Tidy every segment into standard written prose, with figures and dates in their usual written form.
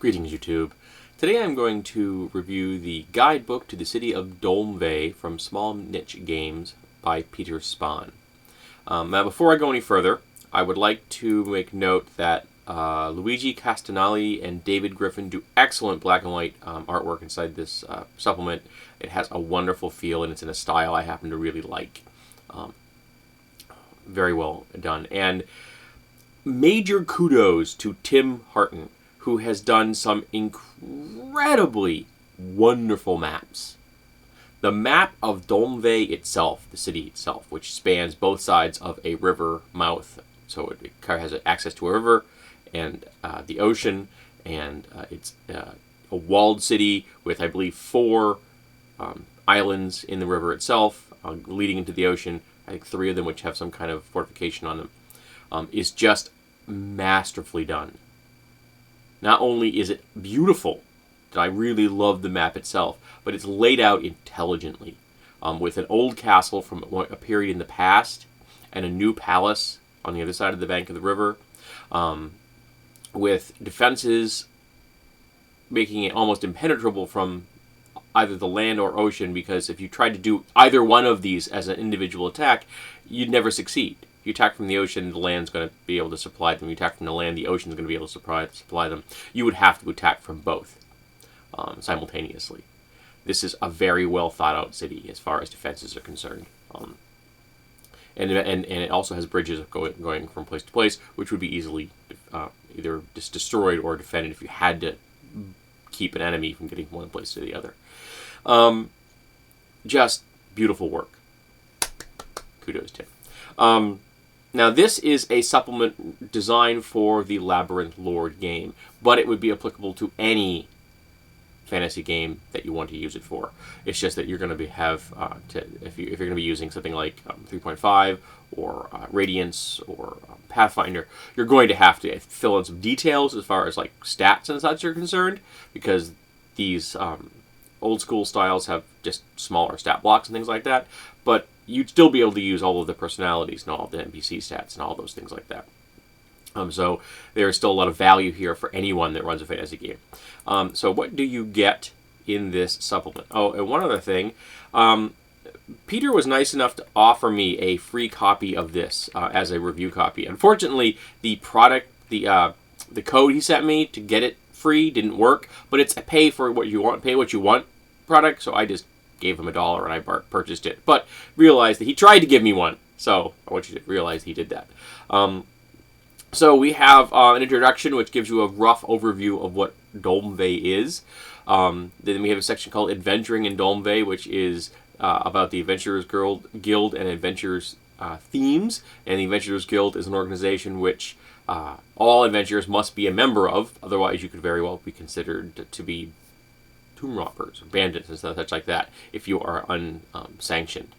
Greetings, YouTube. Today I'm going to review the Guidebook to the City of Dolmvay from Small Niche Games by Peter Spahn. Now, before I go any further, I would like to make note that Luigi Castanelli and David Griffin do excellent black and white artwork inside this supplement. It has a wonderful feel, and it's in a style I happen to really like. Very well done. And major kudos to Tim Harton, who has done some incredibly wonderful maps. The map of Dolmvay itself, the city itself, which spans both sides of a river mouth, so it has access to a river and the ocean, and it's a walled city with, I believe, 4 islands in the river itself, leading into the ocean. I think 3 of them which have some kind of fortification on them, is just masterfully done. Not only is it beautiful, that I really love the map itself, but it's laid out intelligently, with an old castle from a period in the past and a new palace on the other side of the bank of the river, with defenses making it almost impenetrable from either the land or ocean, because if you tried to do either one of these as an individual attack, you'd never succeed. If you attack from the ocean, the land's going to be able to supply them. You attack from the land, the ocean's going to be able to supply them. You would have to attack from both simultaneously. This is a very well thought out city as far as defenses are concerned. And it also has bridges going from place to place, which would be easily either just destroyed or defended if you had to keep an enemy from getting from one place to the other. Just beautiful work. Kudos, Tim. Now, this is a supplement designed for the Labyrinth Lord game, but it would be applicable to any fantasy game that you want to use it for. It's just that you're going to if you're going to be using something like 3.5 or Radiance or Pathfinder, you're going to have to fill in some details as far as like stats and such are concerned, because these old school styles have just smaller stat blocks and things like that, but you'd still be able to use all of the personalities and all of the NPC stats and all those things like that. So there is still a lot of value here for anyone that runs a fantasy game. So what do you get in this supplement? Oh, and one other thing. Peter was nice enough to offer me a free copy of this as a review copy. Unfortunately, the code he sent me to get it free didn't work, but it's a pay what you want product, so I just gave him $1 and I purchased it. But realized that he tried to give me one, so I want you to realize he did that. So we have an introduction which gives you a rough overview of what Dolmvay is. Then we have a section called Adventuring in Dolmvay, which is about the Adventurers Guild and Adventurers themes. And the Adventurers Guild is an organization which all adventurers must be a member of, otherwise you could very well be considered to be tomb robbers or bandits and such like that if you are unsanctioned.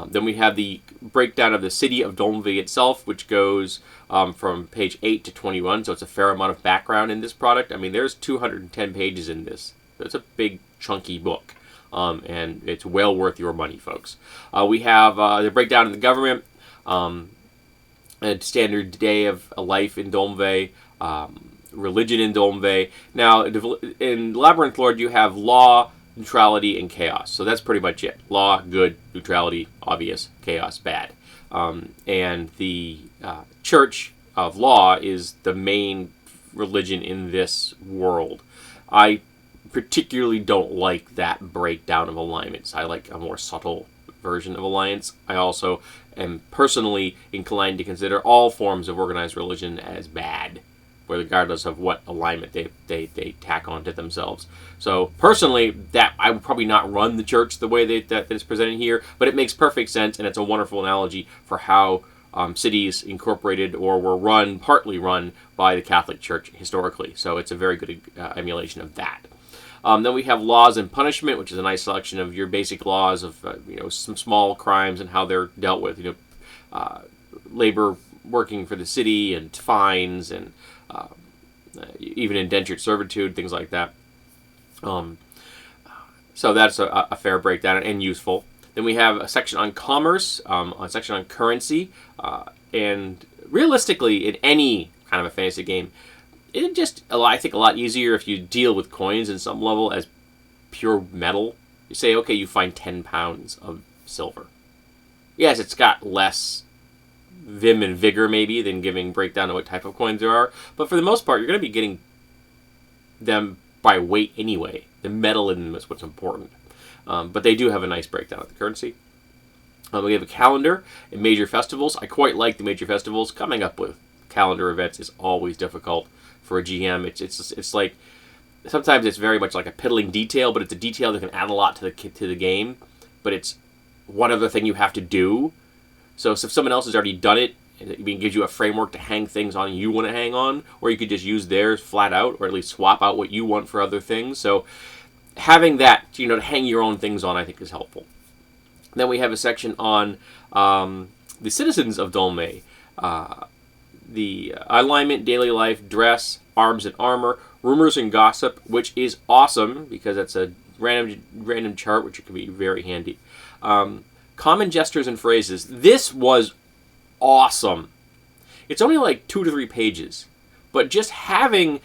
Then we have the breakdown of the city of Dolmvay itself, which goes from page 8 to 21, so it's a fair amount of background in this product. I mean, there's 210 pages in this. So it's a big, chunky book, and it's well worth your money, folks. We have the breakdown of the government, a standard day of a life in Dolmvay, religion in Dolmvay. Now, in Labyrinth Lord, you have law, neutrality, and chaos. So that's pretty much it. Law, good. Neutrality, obvious. Chaos, bad. And the Church of Law is the main religion in this world. I particularly don't like that breakdown of alignments. I like a more subtle version of alliance. I also am personally inclined to consider all forms of organized religion as bad, regardless of what alignment they tack onto themselves. So personally, that I would probably not run the church the way that it's presented here, but it makes perfect sense, and it's a wonderful analogy for how cities incorporated or were partly run by the Catholic Church historically. So it's a very good emulation of that. Then we have laws and punishment, which is a nice selection of your basic laws of some small crimes and how they're dealt with. Labor working for the city and fines and even indentured servitude, things like that. So that's a fair breakdown and useful. Then we have a section on commerce, a section on currency, and realistically, in any kind of a fantasy game, It's just, I think, a lot easier if you deal with coins in some level as pure metal. You say, okay, you find 10 pounds of silver. Yes, it's got less vim and vigor, maybe, than giving breakdown of what type of coins there are. But for the most part, you're going to be getting them by weight anyway. The metal in them is what's important. But they do have a nice breakdown of the currency. We have a calendar and major festivals. I quite like the major festivals. Coming up with calendar events is always difficult for a GM. It's like, sometimes it's very much like a piddling detail, but it's a detail that can add a lot to the game. But it's one other thing you have to do. So if someone else has already done it, it gives you a framework to hang things on you want to hang on, or you could just use theirs flat out, or at least swap out what you want for other things. So having that, to hang your own things on, I think is helpful. Then we have a section on the citizens of Dolmvay. The alignment, daily life, dress, arms and armor, rumors and gossip, which is awesome because that's a random chart, which can be very handy. Common gestures and phrases. This was awesome. It's only like 2 to 3 pages, but just having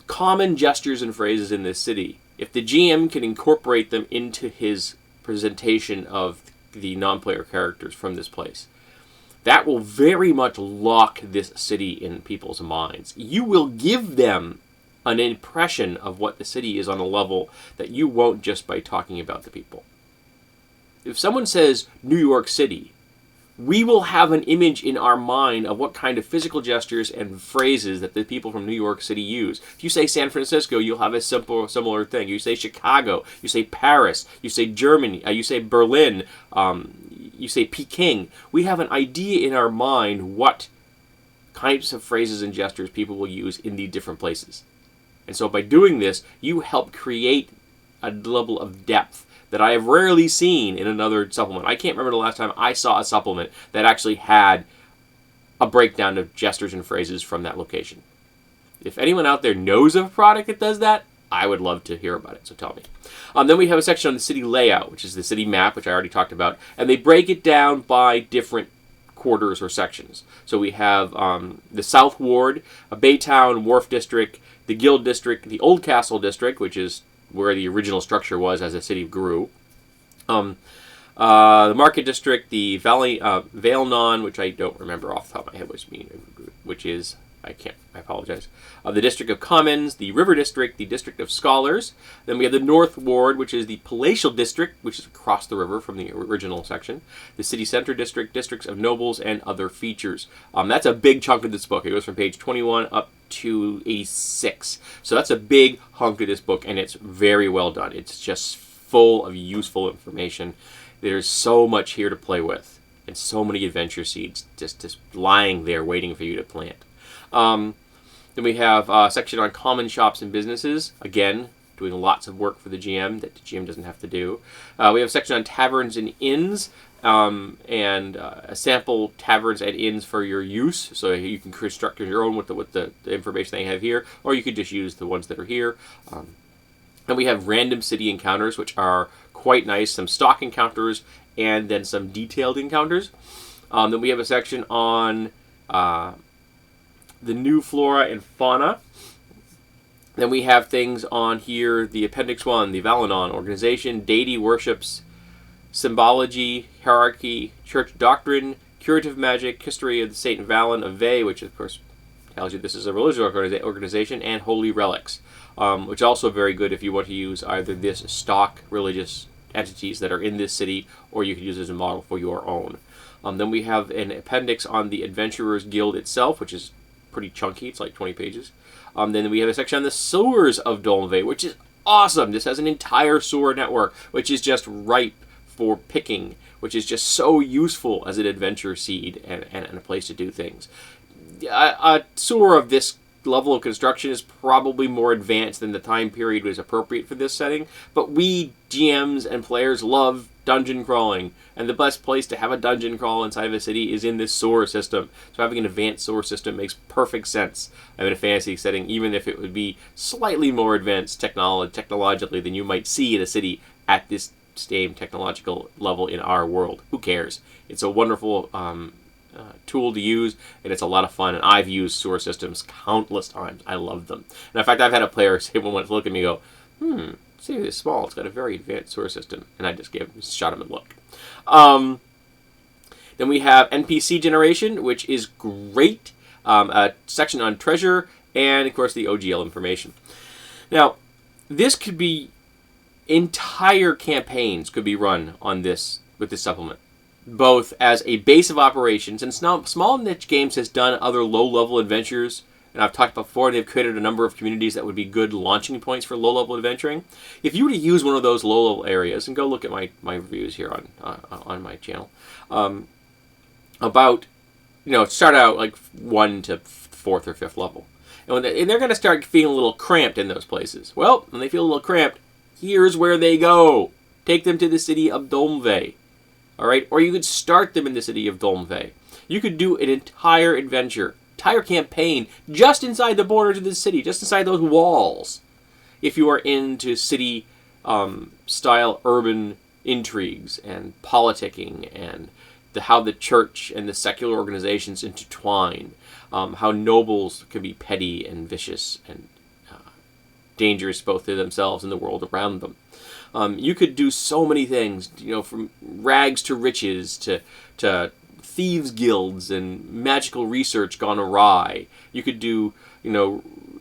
common gestures and phrases in this city, if the GM can incorporate them into his presentation of the non-player characters from this place, that will very much lock this city in people's minds. You will give them an impression of what the city is on a level that you won't just by talking about the people. If someone says New York City, we will have an image in our mind of what kind of physical gestures and phrases that the people from New York City use. If you say San Francisco, you'll have a similar thing. You say Chicago, you say Paris, you say Germany, you say Berlin, you say Peking. We have an idea in our mind what types of phrases and gestures people will use in the different places. And so by doing this, you help create a level of depth that I have rarely seen in another supplement. I can't remember the last time I saw a supplement that actually had a breakdown of gestures and phrases from that location. If anyone out there knows of a product that does that, I would love to hear about it, so tell me. Then we have a section on the city layout, which is the city map, which I already talked about, and they break it down by different quarters or sections. So we have the South Ward, a Baytown, Wharf District, the Guild District, the Old Castle District, which is where the original structure was as the city grew. The Market District, the Valenon, which I don't remember off the top of my head which is, I apologize. The District of Commons, the River District, the District of Scholars. Then we have the North Ward, which is the Palatial District, which is across the river from the original section. The City Center District, Districts of Nobles, and other features. That's a big chunk of this book. It goes from page 21 up to 86. So that's a big hunk of this book, and it's very well done. It's just full of useful information. There's so much here to play with, and so many adventure seeds just lying there waiting for you to plant. Then we have a section on common shops and businesses. Again, doing lots of work for the GM that the GM doesn't have to do. We have a section on taverns and inns, and a sample taverns and inns for your use, so you can construct your own with the information they have here, or you could just use the ones that are here. And we have random city encounters, which are quite nice, some stock encounters, and then some detailed encounters. Then we have a section on the new flora and fauna. Then we have things on here, the Appendix 1, the Valenon, organization, deity worships, symbology, hierarchy, church doctrine, curative magic, history of the Saint Valen of Vay, which of course tells you this is a religious organization, and holy relics, which is also very good if you want to use either this stock religious entities that are in this city, or you can use it as a model for your own. Then we have an appendix on the Adventurers Guild itself, which is pretty chunky. It's like 20 pages. Then we have a section on the sewers of Dolmvay, which is awesome. This has an entire sewer network, which is just ripe for picking, which is just so useful as an adventure seed and a place to do things. A sewer of this level of construction is probably more advanced than the time period was appropriate for this setting, but we GMs and players love dungeon crawling, and the best place to have a dungeon crawl inside of a city is in this sewer system. So having an advanced sewer system makes perfect sense in a fantasy setting, even if it would be slightly more advanced technologically than you might see in a city at this same technological level in our world. Who cares? It's a wonderful tool to use, and it's a lot of fun. And I've used sewer systems countless times. I love them. And in fact, I've had a player say when to look at me, go, city is small. It's got a very advanced sewer system, and I just shot him a look. Then we have NPC generation, which is great. A section on treasure, and of course the OGL information. Now, this could be entire campaigns could be run on this with this supplement, both as a base of operations, and Small Niche Games has done other low-level adventures, and I've talked before, they've created a number of communities that would be good launching points for low-level adventuring. If you were to use one of those low-level areas, and go look at my reviews here on my channel, about, start out like 1 to 4th or 5th level. And they're going to start feeling a little cramped in those places. Well, when they feel a little cramped, here's where they go. Take them to the city of Dolmvay. All right? Or you could start them in the city of Dolmvay. You could do an entire adventure, entire campaign, just inside the borders of the city, just inside those walls. If you are into city-style urban intrigues and politicking and how the church and the secular organizations intertwine, how nobles can be petty and vicious and dangerous both to themselves and the world around them. You could do so many things, from rags to riches to thieves' guilds and magical research gone awry. You could do,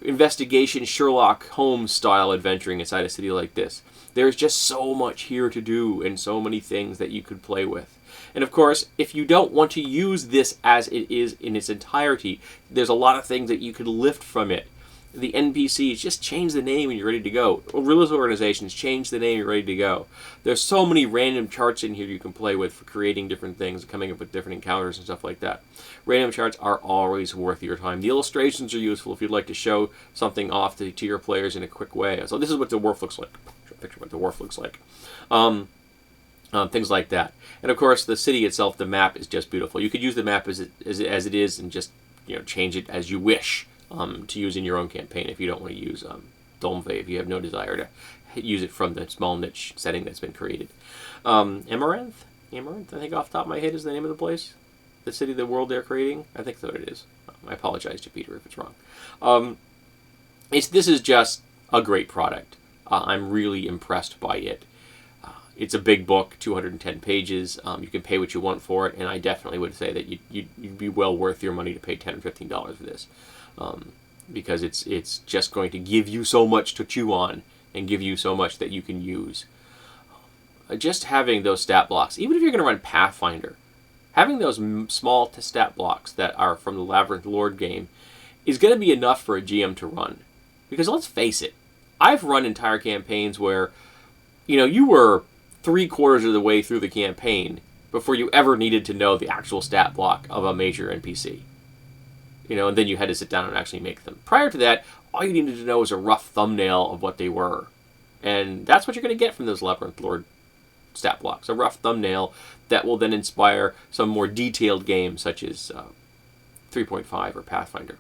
investigation Sherlock Holmes style adventuring inside a city like this. There's just so much here to do and so many things that you could play with. And of course, if you don't want to use this as it is in its entirety, there's a lot of things that you could lift from it. The NPCs, just change the name and you're ready to go. Or religious organizations, change the name and you're ready to go. There's so many random charts in here you can play with for creating different things, coming up with different encounters and stuff like that. Random charts are always worth your time. The illustrations are useful if you'd like to show something off to your players in a quick way. So this is what the wharf looks like. Picture what the wharf looks like. Things like that. And of course, the city itself, the map is just beautiful. You could use the map as it is and just change it as you wish to use in your own campaign if you don't want to use Dolmvay, if you have no desire to use it from the small niche setting that's been created. Amaranth, I think off the top of my head is the name of the place. The city, the world they're creating. I think that's what it is. I apologize to Peter if it's wrong. This is just a great product. I'm really impressed by it. It's a big book, 210 pages. You can pay what you want for it, and I definitely would say that you'd be well worth your money to pay $10 or $15 for this, because it's just going to give you so much to chew on and give you so much that you can use. Just having those stat blocks, even if you're going to run Pathfinder, having those small stat blocks that are from the Labyrinth Lord game is going to be enough for a GM to run. Because let's face it, I've run entire campaigns where, you were 3/4 of the way through the campaign before you ever needed to know the actual stat block of a major NPC. And then you had to sit down and actually make them. Prior to that, all you needed to know was a rough thumbnail of what they were. And that's what you're going to get from those Labyrinth Lord stat blocks. A rough thumbnail that will then inspire some more detailed games such as 3.5 or Pathfinder.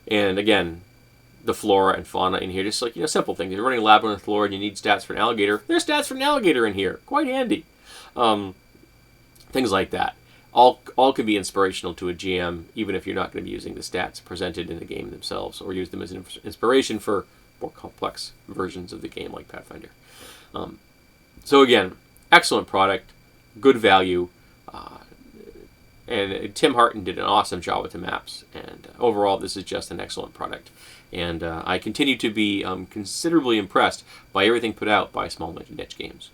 And again, the flora and fauna in here, just like, simple things. If you're running Labyrinth Lord and you need stats for an alligator, there's stats for an alligator in here. Quite handy. Things like that. All can be inspirational to a GM, even if you're not going to be using the stats presented in the game themselves, or use them as an inspiration for more complex versions of the game like Pathfinder. So again, excellent product, good value, and Tim Harton did an awesome job with the maps, and overall this is just an excellent product. And I continue to be considerably impressed by everything put out by Small Niche Games.